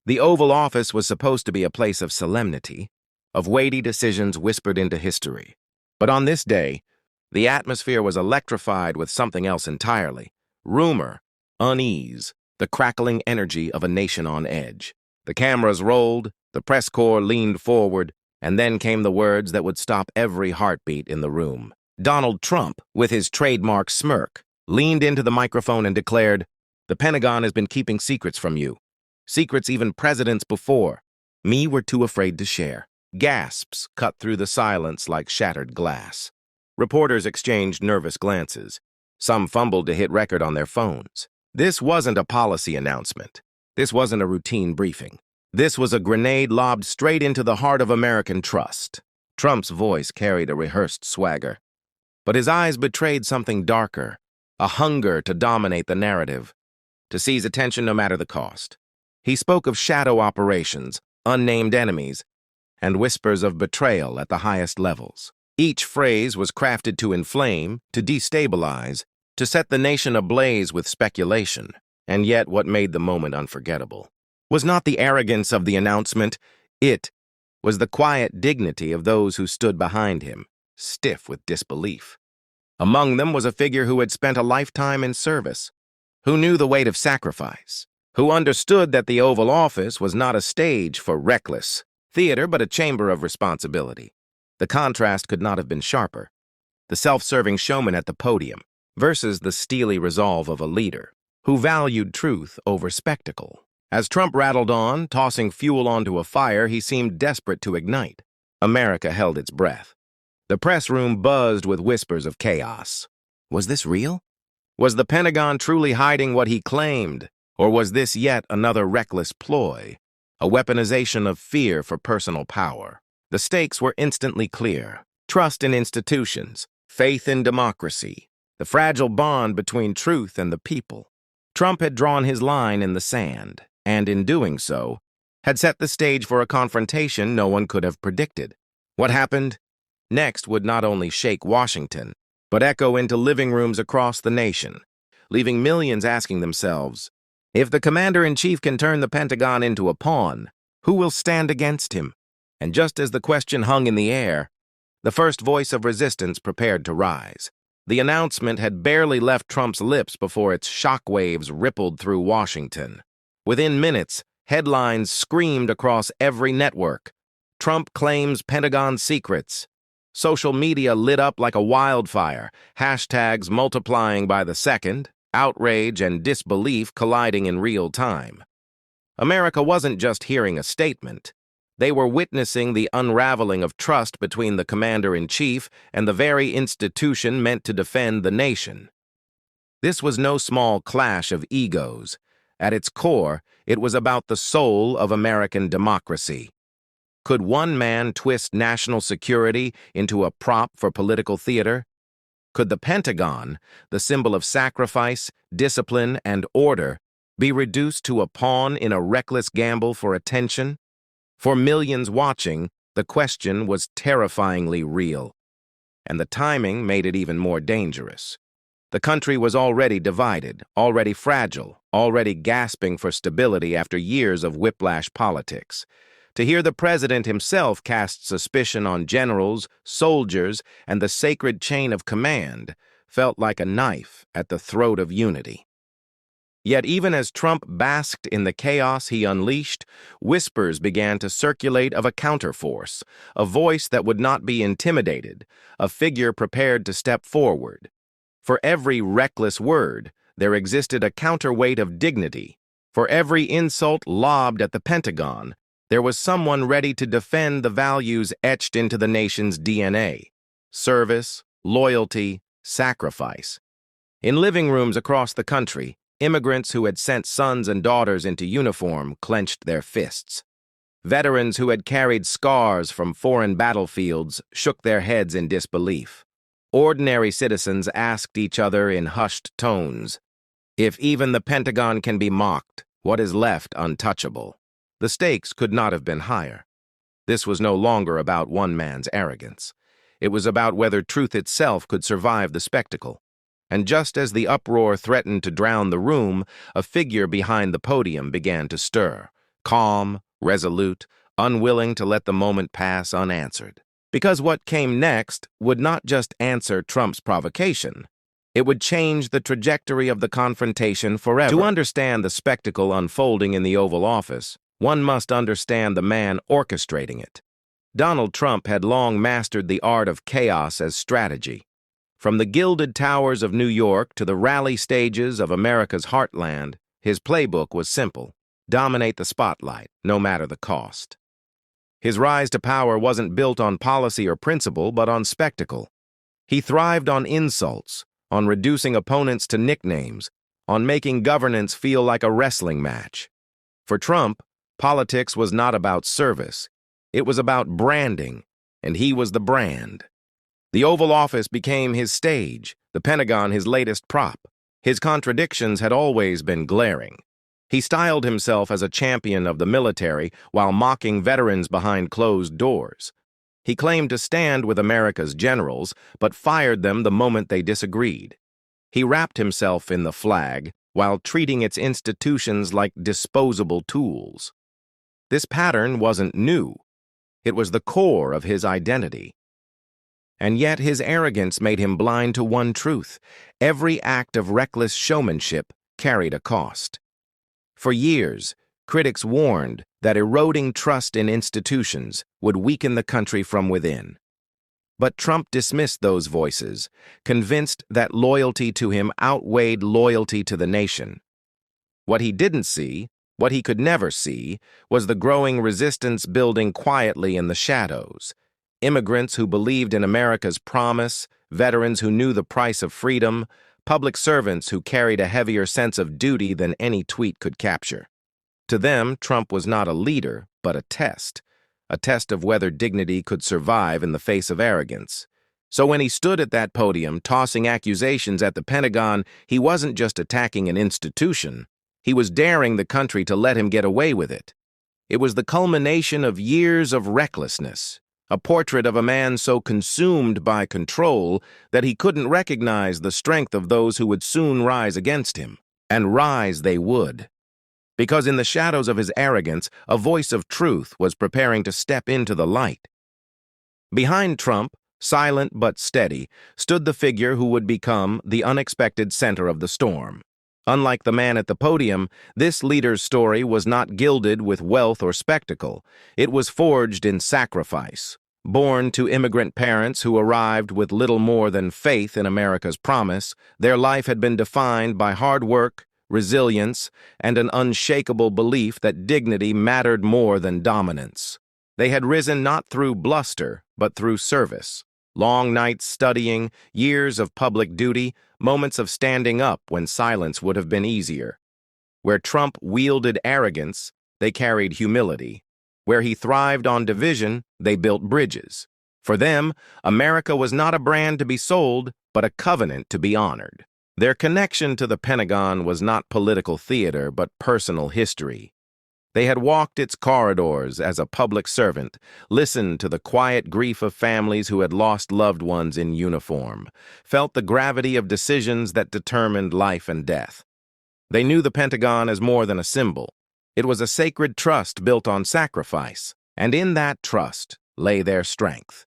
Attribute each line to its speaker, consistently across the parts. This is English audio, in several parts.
Speaker 1: The Oval Office was supposed to be a place of solemnity, of weighty decisions whispered into history. But on this day, the atmosphere was electrified with something else entirely: rumor, unease, the crackling energy of a nation on edge. The cameras rolled, the press corps leaned forward, and then came the words that would stop every heartbeat in the room. Donald Trump, with his trademark smirk, leaned into the microphone and declared, "The Pentagon has been keeping secrets from you. Secrets even presidents before me were too afraid to share." Gasps cut through the silence like shattered glass. Reporters exchanged nervous glances. Some fumbled to hit record on their phones. This wasn't a policy announcement. This wasn't a routine briefing. This was a grenade lobbed straight into the heart of American trust. Trump's voice carried a rehearsed swagger, but his eyes betrayed something darker, a hunger to dominate the narrative, to seize attention no matter the cost. He spoke of shadow operations, unnamed enemies, and whispers of betrayal at the highest levels. Each phrase was crafted to inflame, to destabilize, to set the nation ablaze with speculation. And yet what made the moment unforgettable was not the arrogance of the announcement. It was the quiet dignity of those who stood behind him, stiff with disbelief. Among them was a figure who had spent a lifetime in service, who knew the weight of sacrifice, who understood that the Oval Office was not a stage for reckless theater but a chamber of responsibility. The contrast could not have been sharper. The self-serving showman at the podium versus the steely resolve of a leader who valued truth over spectacle. As Trump rattled on, tossing fuel onto a fire he seemed desperate to ignite, America held its breath. The press room buzzed with whispers of chaos. Was this real? Was the Pentagon truly hiding what he claimed? Or was this yet another reckless ploy, a weaponization of fear for personal power? The stakes were instantly clear. Trust in institutions, faith in democracy, the fragile bond between truth and the people. Trump had drawn his line in the sand, and in doing so, had set the stage for a confrontation no one could have predicted. What happened next would not only shake Washington, but echo into living rooms across the nation, leaving millions asking themselves, if the commander-in-chief can turn the Pentagon into a pawn, who will stand against him? And just as the question hung in the air, the first voice of resistance prepared to rise. The announcement had barely left Trump's lips before its shockwaves rippled through Washington. Within minutes, headlines screamed across every network. Trump claims Pentagon secrets. Social media lit up like a wildfire, hashtags multiplying by the second, outrage and disbelief colliding in real time. America wasn't just hearing a statement. They were witnessing the unraveling of trust between the commander-in-chief and the very institution meant to defend the nation. This was no small clash of egos. At its core, it was about the soul of American democracy. Could one man twist national security into a prop for political theater? Could the Pentagon, the symbol of sacrifice, discipline, and order, be reduced to a pawn in a reckless gamble for attention? For millions watching, the question was terrifyingly real, and the timing made it even more dangerous. The country was already divided, already fragile, already gasping for stability after years of whiplash politics. To hear the president himself cast suspicion on generals, soldiers, and the sacred chain of command felt like a knife at the throat of unity. Yet even as Trump basked in the chaos he unleashed, whispers began to circulate of a counterforce, a voice that would not be intimidated, a figure prepared to step forward. For every reckless word, there existed a counterweight of dignity. For every insult lobbed at the Pentagon, there was someone ready to defend the values etched into the nation's DNA: service, loyalty, sacrifice. In living rooms across the country, immigrants who had sent sons and daughters into uniform clenched their fists. Veterans who had carried scars from foreign battlefields shook their heads in disbelief. Ordinary citizens asked each other in hushed tones, if even the Pentagon can be mocked, what is left untouchable? The stakes could not have been higher. This was no longer about one man's arrogance. It was about whether truth itself could survive the spectacle. And just as the uproar threatened to drown the room, a figure behind the podium began to stir, calm, resolute, unwilling to let the moment pass unanswered. Because what came next would not just answer Trump's provocation, it would change the trajectory of the confrontation forever. To understand the spectacle unfolding in the Oval Office, one must understand the man orchestrating it. Donald Trump had long mastered the art of chaos as strategy. From the gilded towers of New York to the rally stages of America's heartland, his playbook was simple: dominate the spotlight, no matter the cost. His rise to power wasn't built on policy or principle, but on spectacle. He thrived on insults, on reducing opponents to nicknames, on making governance feel like a wrestling match. For Trump, politics was not about service. It was about branding, and he was the brand. The Oval Office became his stage, the Pentagon his latest prop. His contradictions had always been glaring. He styled himself as a champion of the military while mocking veterans behind closed doors. He claimed to stand with America's generals, but fired them the moment they disagreed. He wrapped himself in the flag while treating its institutions like disposable tools. This pattern wasn't new. It was the core of his identity. And yet his arrogance made him blind to one truth: every act of reckless showmanship carried a cost. For years, critics warned that eroding trust in institutions would weaken the country from within. But Trump dismissed those voices, convinced that loyalty to him outweighed loyalty to the nation. What he didn't see, what he could never see, was the growing resistance building quietly in the shadows. Immigrants who believed in America's promise, veterans who knew the price of freedom, public servants who carried a heavier sense of duty than any tweet could capture. To them, Trump was not a leader, but a test of whether dignity could survive in the face of arrogance. So when he stood at that podium tossing accusations at the Pentagon, he wasn't just attacking an institution. He was daring the country to let him get away with it. It was the culmination of years of recklessness, a portrait of a man so consumed by control that he couldn't recognize the strength of those who would soon rise against him. And rise they would. Because in the shadows of his arrogance, a voice of truth was preparing to step into the light. Behind Trump, silent but steady, stood the figure who would become the unexpected center of the storm. Unlike the man at the podium, this leader's story was not gilded with wealth or spectacle. It was forged in sacrifice. Born to immigrant parents who arrived with little more than faith in America's promise, their life had been defined by hard work, resilience, and an unshakable belief that dignity mattered more than dominance. They had risen not through bluster, but through service. Long nights studying, years of public duty, moments of standing up when silence would have been easier. Where Trump wielded arrogance, they carried humility. Where he thrived on division, they built bridges. For them, America was not a brand to be sold, but a covenant to be honored. Their connection to the Pentagon was not political theater, but personal history. They had walked its corridors as a public servant, listened to the quiet grief of families who had lost loved ones in uniform, felt the gravity of decisions that determined life and death. They knew the Pentagon as more than a symbol. It was a sacred trust built on sacrifice, and in that trust lay their strength.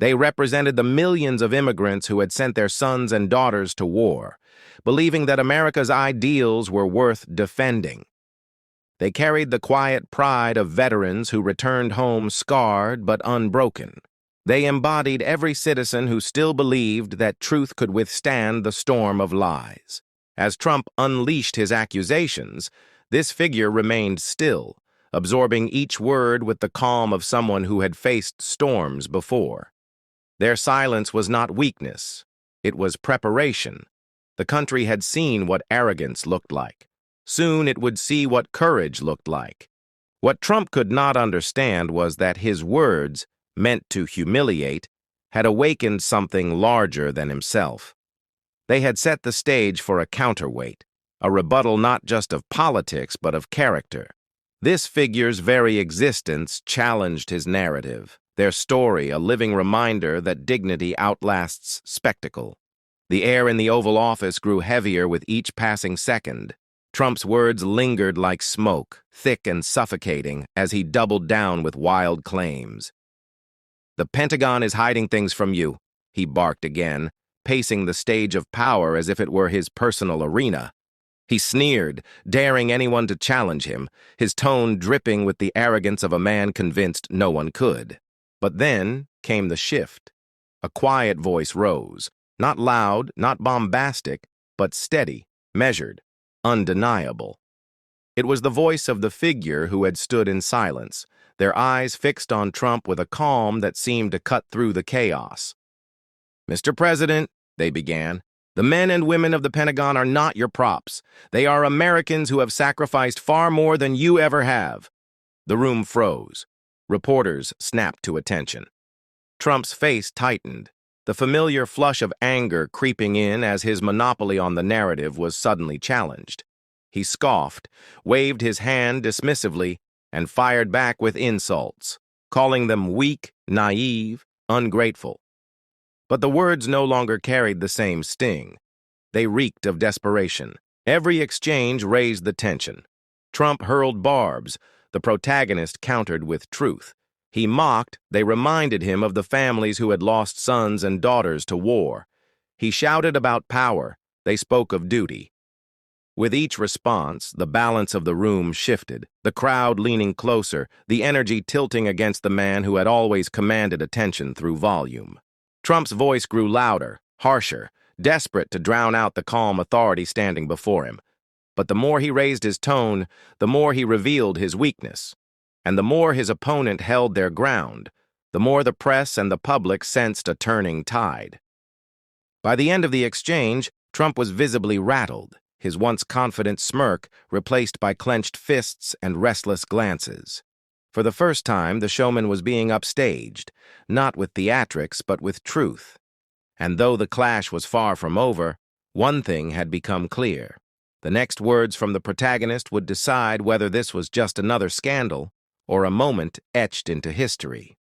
Speaker 1: They represented the millions of immigrants who had sent their sons and daughters to war, believing that America's ideals were worth defending. They carried the quiet pride of veterans who returned home scarred but unbroken. They embodied every citizen who still believed that truth could withstand the storm of lies. As Trump unleashed his accusations, this figure remained still, absorbing each word with the calm of someone who had faced storms before. Their silence was not weakness. It was preparation. The country had seen what arrogance looked like. Soon it would see what courage looked like. What Trump could not understand was that his words, meant to humiliate, had awakened something larger than himself. They had set the stage for a counterweight, a rebuttal not just of politics but of character. This figure's very existence challenged his narrative, their story a living reminder that dignity outlasts spectacle. The air in the Oval Office grew heavier with each passing second. Trump's words lingered like smoke, thick and suffocating, as he doubled down with wild claims. "The Pentagon is hiding things from you," he barked again, pacing the stage of power as if it were his personal arena. He sneered, daring anyone to challenge him, his tone dripping with the arrogance of a man convinced no one could. But then came the shift. A quiet voice rose, not loud, not bombastic, but steady, measured, undeniable. It was the voice of the figure who had stood in silence, their eyes fixed on Trump with a calm that seemed to cut through the chaos. "Mr. President," they began, "the men and women of the Pentagon are not your props. They are Americans who have sacrificed far more than you ever have." The room froze. Reporters snapped to attention. Trump's face tightened, the familiar flush of anger creeping in as his monopoly on the narrative was suddenly challenged. He scoffed, waved his hand dismissively, and fired back with insults, calling them weak, naive, ungrateful. But the words no longer carried the same sting. They reeked of desperation. Every exchange raised the tension. Trump hurled barbs. The protagonist countered with truth. He mocked. They reminded him of the families who had lost sons and daughters to war. He shouted about power. They spoke of duty. With each response, the balance of the room shifted, the crowd leaning closer, the energy tilting against the man who had always commanded attention through volume. Trump's voice grew louder, harsher, desperate to drown out the calm authority standing before him. But the more he raised his tone, the more he revealed his weakness. And the more his opponent held their ground, the more the press and the public sensed a turning tide. By the end of the exchange, Trump was visibly rattled, his once confident smirk replaced by clenched fists and restless glances. For the first time, the showman was being upstaged, not with theatrics, but with truth. And though the clash was far from over, one thing had become clear. The next words from the protagonist would decide whether this was just another scandal or a moment etched into history.